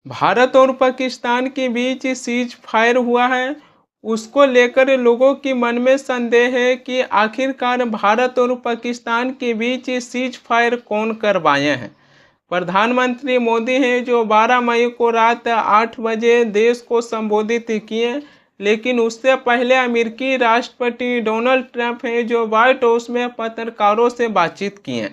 भारत और पाकिस्तान के बीच cease fire हुआ है, उसको लेकर लोगों के मन में संदेह है कि आखिरकार भारत और पाकिस्तान के बीच सीज फायर कौन करवाए हैं। प्रधानमंत्री मोदी हैं जो 12 मई को रात 8 बजे देश को संबोधित किए, लेकिन उससे पहले अमेरिकी राष्ट्रपति डोनाल्ड ट्रंप हैं जो व्हाइट हाउस में पत्रकारों से बातचीत किए।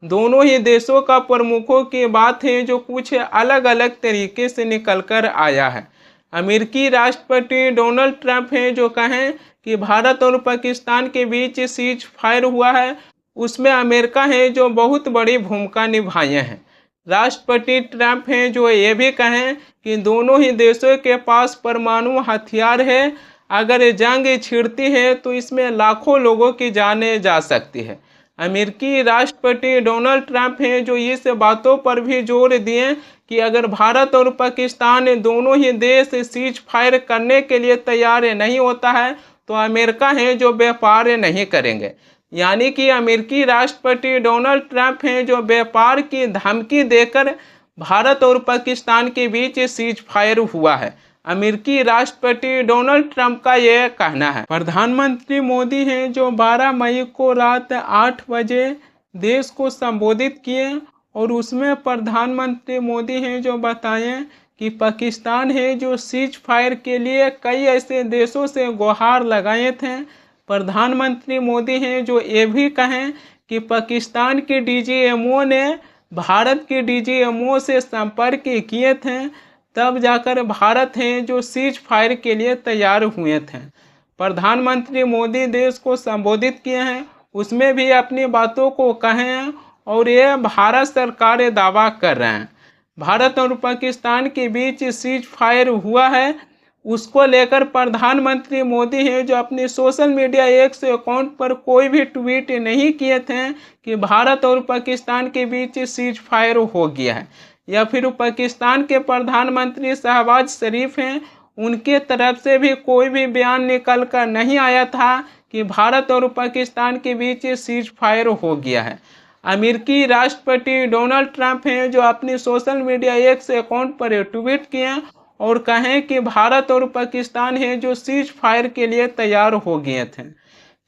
दोनों ही देशों का प्रमुखों की बात है जो कुछ अलग अलग तरीके से निकल कर आया है। अमेरिकी राष्ट्रपति डोनाल्ड ट्रंप हैं जो कहें कि भारत और पाकिस्तान के बीच सीज फायर हुआ है, उसमें अमेरिका है जो बहुत बड़ी भूमिका निभाए हैं। राष्ट्रपति ट्रंप हैं जो ये भी कहें कि दोनों ही देशों के पास परमाणु हथियार है, अगर जंग छिड़ती है तो इसमें लाखों लोगों की जानें जा सकती है। अमेरिकी राष्ट्रपति डोनाल्ड ट्रंप हैं जो इस बातों पर भी जोर दिए कि अगर भारत और पाकिस्तान दोनों ही देश सीज फायर करने के लिए तैयार नहीं होता है तो अमेरिका है जो व्यापार नहीं करेंगे। यानी कि अमेरिकी राष्ट्रपति डोनाल्ड ट्रंप हैं जो व्यापार की धमकी देकर भारत और पाकिस्तान के बीच सीज फायर हुआ है। अमेरिकी राष्ट्रपति डोनाल्ड ट्रंप का यह कहना है। प्रधानमंत्री मोदी हैं जो 12 मई को रात 8 बजे देश को संबोधित किए और उसमें प्रधानमंत्री मोदी हैं जो बताएं कि पाकिस्तान है जो सीज फायर के लिए कई ऐसे देशों से गुहार लगाए थे। प्रधानमंत्री मोदी हैं जो ये भी कहें कि पाकिस्तान के डीजीएमओ ने भारत के डीजीएमओ से संपर्क किए थे, तब जाकर भारत हैं जो सीज फायर के लिए तैयार हुए थे। प्रधानमंत्री मोदी देश को संबोधित किए हैं, उसमें भी अपनी बातों को कहे हैं और ये भारत सरकार दावा कर रहे हैं भारत और पाकिस्तान के बीच सीज फायर हुआ है। उसको लेकर प्रधानमंत्री मोदी हैं जो अपने सोशल मीडिया एक्स अकाउंट पर कोई भी ट्वीट नहीं किए थे कि भारत और पाकिस्तान के बीच सीज फायर हो गया है, या फिर पाकिस्तान के प्रधानमंत्री शहबाज शरीफ हैं उनके तरफ से भी कोई भी बयान निकल कर नहीं आया था कि भारत और पाकिस्तान के बीच सीज फायर हो गया है। अमेरिकी राष्ट्रपति डोनाल्ड ट्रंप हैं जो अपनी सोशल मीडिया एक्स अकाउंट पर ट्वीट किए और कहें कि भारत और पाकिस्तान है जो सीज फायर के लिए तैयार हो गए थे।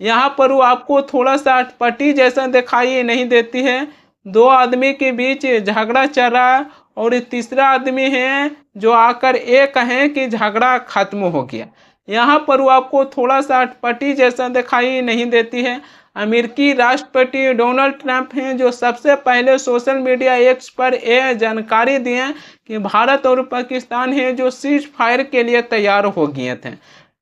यहाँ पर वो आपको थोड़ा सा अटपटी जैसा दिखाई नहीं देती है। दो आदमी के बीच झगड़ा चल रहा है और तीसरा आदमी है जो आकर ये कहें कि झगड़ा खत्म हो गया। यहाँ पर वो आपको थोड़ा सा अटपटी जैसा दिखाई नहीं देती है। अमेरिकी राष्ट्रपति डोनाल्ड ट्रंप हैं जो सबसे पहले सोशल मीडिया एक्स पर यह जानकारी दिए कि भारत और पाकिस्तान है जो सीज फायर के लिए तैयार हो गए थे।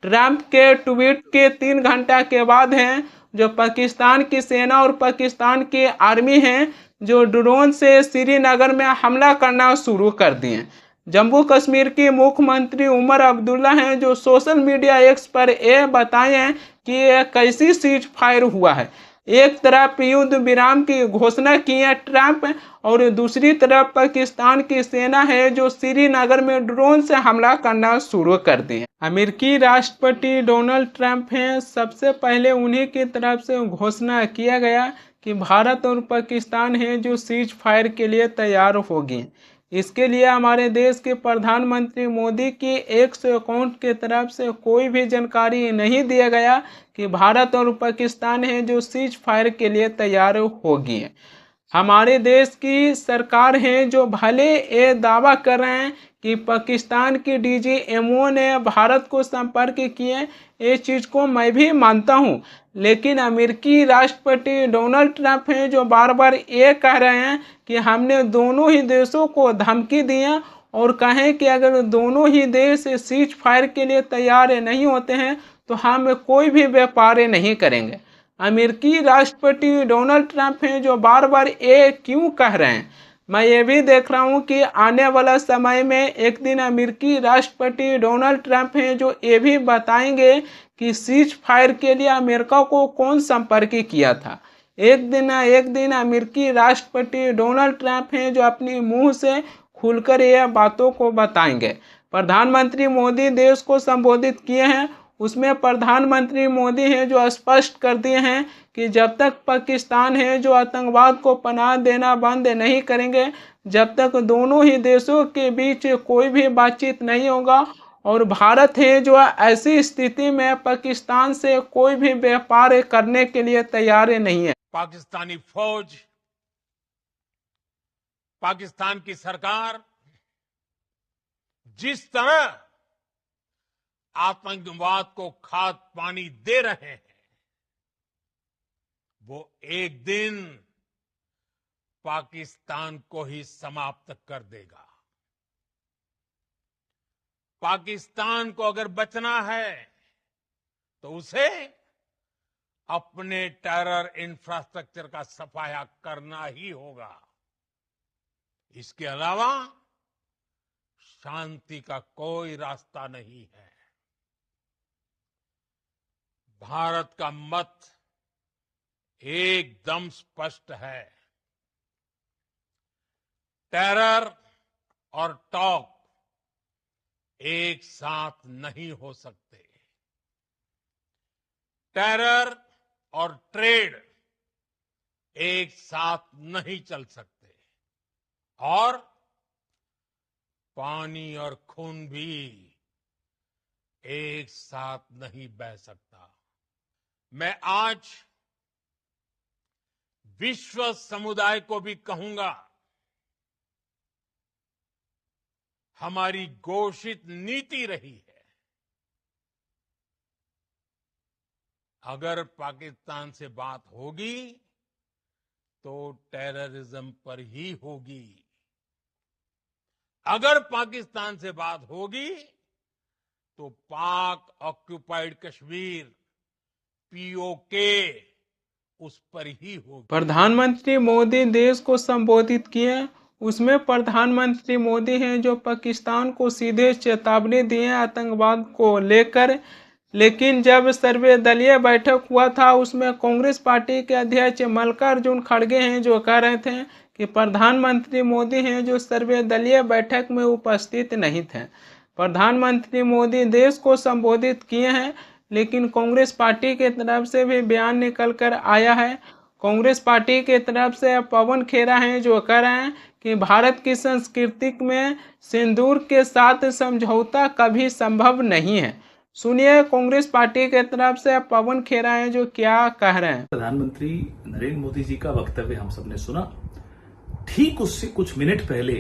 ट्रंप के ट्वीट के 3 घंटा के बाद हैं जो पाकिस्तान की सेना और पाकिस्तान की आर्मी हैं जो ड्रोन से श्रीनगर में हमला करना शुरू कर दिए। जम्मू कश्मीर के मुख्यमंत्री उमर अब्दुल्ला हैं जो सोशल मीडिया एक्स पर यह बताए हैं कि यह कैसी सीज फायर हुआ है। एक तरफ युद्ध विराम की घोषणा की है ट्रंप और दूसरी तरफ पाकिस्तान की सेना है जो श्रीनगर में ड्रोन से हमला करना शुरू कर दी है। अमेरिकी राष्ट्रपति डोनाल्ड ट्रंप हैं, सबसे पहले उन्हीं की तरफ से घोषणा किया गया कि भारत और पाकिस्तान है जो सीज फायर के लिए तैयार होगी। इसके लिए हमारे देश के प्रधानमंत्री मोदी की एक्स अकाउंट के तरफ से कोई भी जानकारी नहीं दिया गया कि भारत और पाकिस्तान है जो सीज फायर के लिए तैयार होगी। हमारे देश की सरकार है जो भले ये दावा कर रहे हैं कि पाकिस्तान की डीजीएमओ ने भारत को संपर्क किए, ये चीज़ को मैं भी मानता हूँ, लेकिन अमेरिकी राष्ट्रपति डोनाल्ड ट्रंप हैं जो बार बार ये कह रहे हैं कि हमने दोनों ही देशों को धमकी दी है और कहें कि अगर दोनों ही देश सीज फायर के लिए तैयार नहीं होते हैं तो हम कोई भी व्यापार नहीं करेंगे। अमेरिकी राष्ट्रपति डोनाल्ड ट्रंप हैं जो बार बार ये क्यों कह रहे हैं। मैं ये भी देख रहा हूँ कि आने वाला समय में एक दिन अमेरिकी राष्ट्रपति डोनाल्ड ट्रंप हैं जो ये भी बताएंगे कि सीज फायर के लिए अमेरिका को कौन संपर्क किया था। एक दिन अमेरिकी राष्ट्रपति डोनाल्ड ट्रंप हैं जो अपनी मुंह से खुलकर यह बातों को बताएंगे। प्रधानमंत्री मोदी देश को संबोधित किए हैं उसमें प्रधानमंत्री मोदी हैं जो स्पष्ट कर दिए हैं कि जब तक पाकिस्तान है जो आतंकवाद को पनाह देना बंद नहीं करेंगे, जब तक दोनों ही देशों के बीच कोई भी बातचीत नहीं होगा। और भारत है जो ऐसी स्थिति में पाकिस्तान से कोई भी व्यापार करने के लिए तैयार नहीं है। पाकिस्तानी फौज, पाकिस्तान की सरकार जिस तरह आतंकवाद को खाद पानी दे रहे हैं, वो एक दिन पाकिस्तान को ही समाप्त कर देगा। पाकिस्तान को अगर बचना है तो उसे अपने टेरर इंफ्रास्ट्रक्चर का सफाया करना ही होगा। इसके अलावा शांति का कोई रास्ता नहीं है। भारत का मत एकदम स्पष्ट है। टेरर और टॉक एक साथ नहीं हो सकते। टेरर और ट्रेड एक साथ नहीं चल सकते। और पानी और खून भी एक साथ नहीं बह सकता। मैं आज विश्व समुदाय को भी कहूंगा, हमारी घोषित नीति रही है, अगर पाकिस्तान से बात होगी तो टेररिज्म पर ही होगी। अगर पाकिस्तान से बात होगी तो पाक ऑक्युपाइड कश्मीर पीओके उस पर ही होगी। प्रधानमंत्री मोदी देश को संबोधित किए, उसमें प्रधानमंत्री मोदी हैं जो पाकिस्तान को सीधे चेतावनी दिए आतंकवाद को लेकर। लेकिन जब सर्वदलीय बैठक हुआ था उसमें कांग्रेस पार्टी के अध्यक्ष मल्लिकार्जुन खड़गे हैं जो कह रहे थे कि प्रधानमंत्री मोदी हैं जो सर्वदलीय बैठक में उपस्थित नहीं थे। प्रधानमंत्री मोदी देश को संबोधित किए हैं, लेकिन कांग्रेस पार्टी की तरफ से भी बयान निकल कर आया है। कांग्रेस पार्टी की तरफ से पवन खेरा हैं जो कह रहे हैं कि भारत की संस्कृति में सिंदूर के साथ समझौता कभी संभव नहीं है। सुनिए कांग्रेस पार्टी की तरफ से पवन खेरा हैं जो क्या कह रहे हैं। प्रधानमंत्री नरेंद्र मोदी जी का वक्तव्य हम सबने सुना। ठीक उससे कुछ मिनट पहले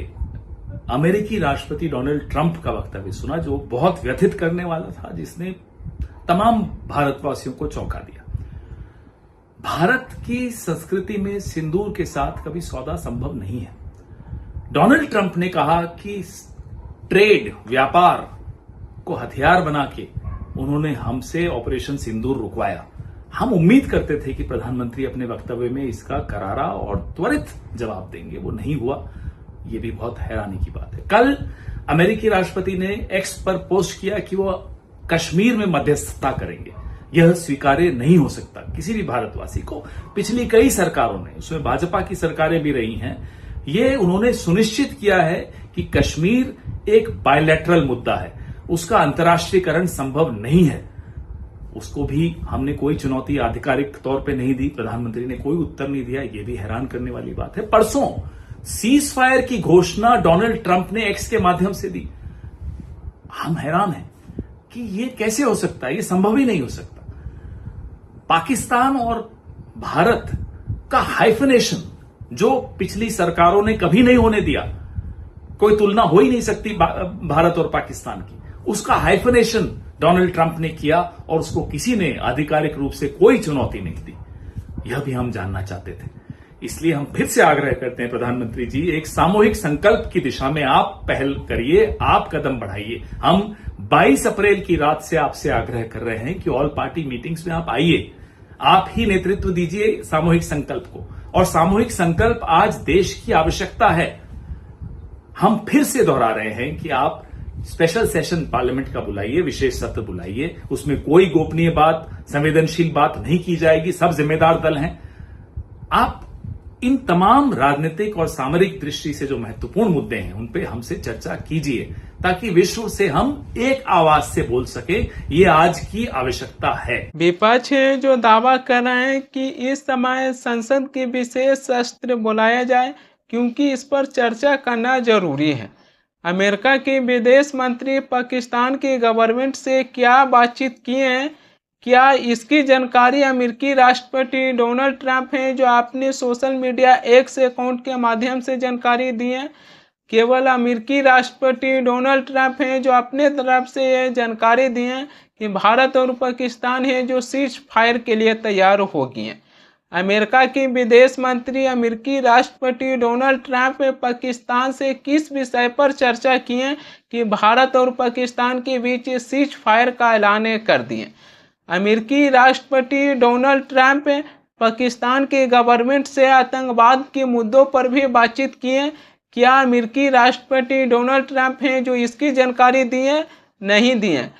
अमेरिकी राष्ट्रपति डोनाल्ड ट्रंप का वक्तव्य सुना, जो बहुत व्यथित करने वाला था, जिसने तमाम भारतवासियों को चौंका दिया। भारत की संस्कृति में सिंदूर के साथ कभी सौदा संभव नहीं है। डोनाल्ड ट्रंप ने कहा कि ट्रेड, व्यापार को हथियार बना के उन्होंने हमसे ऑपरेशन सिंदूर रुकवाया। हम उम्मीद करते थे कि प्रधानमंत्री अपने वक्तव्य में इसका करारा और त्वरित जवाब देंगे, वो नहीं हुआ। ये भी बहुत हैरानी की बात है। कल अमेरिकी राष्ट्रपति ने एक्स पर पोस्ट किया कि वो कश्मीर में मध्यस्थता करेंगे। यह स्वीकार्य नहीं हो सकता किसी भी भारतवासी को। पिछली कई सरकारों ने, उसमें भाजपा की सरकारें भी रही हैं, ये उन्होंने सुनिश्चित किया है कि कश्मीर एक बायलैटरल मुद्दा है, उसका अंतर्राष्ट्रीयकरण संभव नहीं है। उसको भी हमने कोई चुनौती आधिकारिक तौर पे नहीं दी, प्रधानमंत्री ने कोई उत्तर नहीं दिया। ये भी हैरान करने वाली बात है। परसों सीज फायर की घोषणा डोनाल्ड ट्रंप ने एक्स के माध्यम से दी। हम हैरान हैं कि ये कैसे हो सकता है, ये संभव ही नहीं हो सकता। पाकिस्तान और भारत का हाइफनेशन जो पिछली सरकारों ने कभी नहीं होने दिया, कोई तुलना हो ही नहीं सकती भारत और पाकिस्तान की, उसका हाइफनेशन डोनाल्ड ट्रंप ने किया और उसको किसी ने आधिकारिक रूप से कोई चुनौती नहीं दी। यह भी हम जानना चाहते थे। इसलिए हम फिर से आग्रह करते हैं प्रधानमंत्री जी, एक सामूहिक संकल्प की दिशा में आप पहल करिए, आप कदम बढ़ाइए। हम 22 अप्रैल की रात से आपसे आग्रह कर रहे हैं कि ऑल पार्टी मीटिंग्स में आप आइए, आप ही नेतृत्व दीजिए सामूहिक संकल्प को। और सामूहिक संकल्प आज देश की आवश्यकता है। हम फिर से दोहरा रहे हैं कि आप स्पेशल सेशन पार्लियामेंट का बुलाइए, विशेष सत्र बुलाइए, उसमें कोई गोपनीय बात, संवेदनशील बात नहीं की जाएगी, सब जिम्मेदार दल हैं। आप इन तमाम राजनीतिक और सामरिक दृष्टि से जो महत्वपूर्ण मुद्दे हैं उन पे हमसे चर्चा कीजिए, ताकि विश्व से हम एक आवाज से बोल सके। ये आज की आवश्यकता है। विपक्ष है जो दावा कर रहे हैं कि इस समय संसद की विशेष सत्र बुलाया जाए क्योंकि इस पर चर्चा करना जरूरी है। अमेरिका के विदेश मंत्री पाकिस्तान की गवर्नमेंट से क्या बातचीत किए हैं, क्या इसकी जानकारी अमेरिकी राष्ट्रपति डोनाल्ड ट्रंप हैं जो आपने सोशल मीडिया एक्स अकाउंट के माध्यम से जानकारी दी है। केवल अमेरिकी राष्ट्रपति डोनाल्ड ट्रंप हैं जो अपने तरफ से ये जानकारी दी है कि भारत और पाकिस्तान है जो सीज फायर के लिए तैयार हो गए हैं। अमेरिका के विदेश मंत्री अमेरिकी राष्ट्रपति डोनाल्ड ट्रंप ने पाकिस्तान से किस विषय पर चर्चा की है कि भारत और पाकिस्तान के बीच सीज फायर का ऐलान कर दिए। अमेरिकी राष्ट्रपति डोनाल्ड ट्रंप पाकिस्तान के गवर्नमेंट से आतंकवाद के मुद्दों पर भी बातचीत की है। क्या अमेरिकी राष्ट्रपति डोनाल्ड ट्रंप हैं जो इसकी जानकारी दी है? नहीं दी है।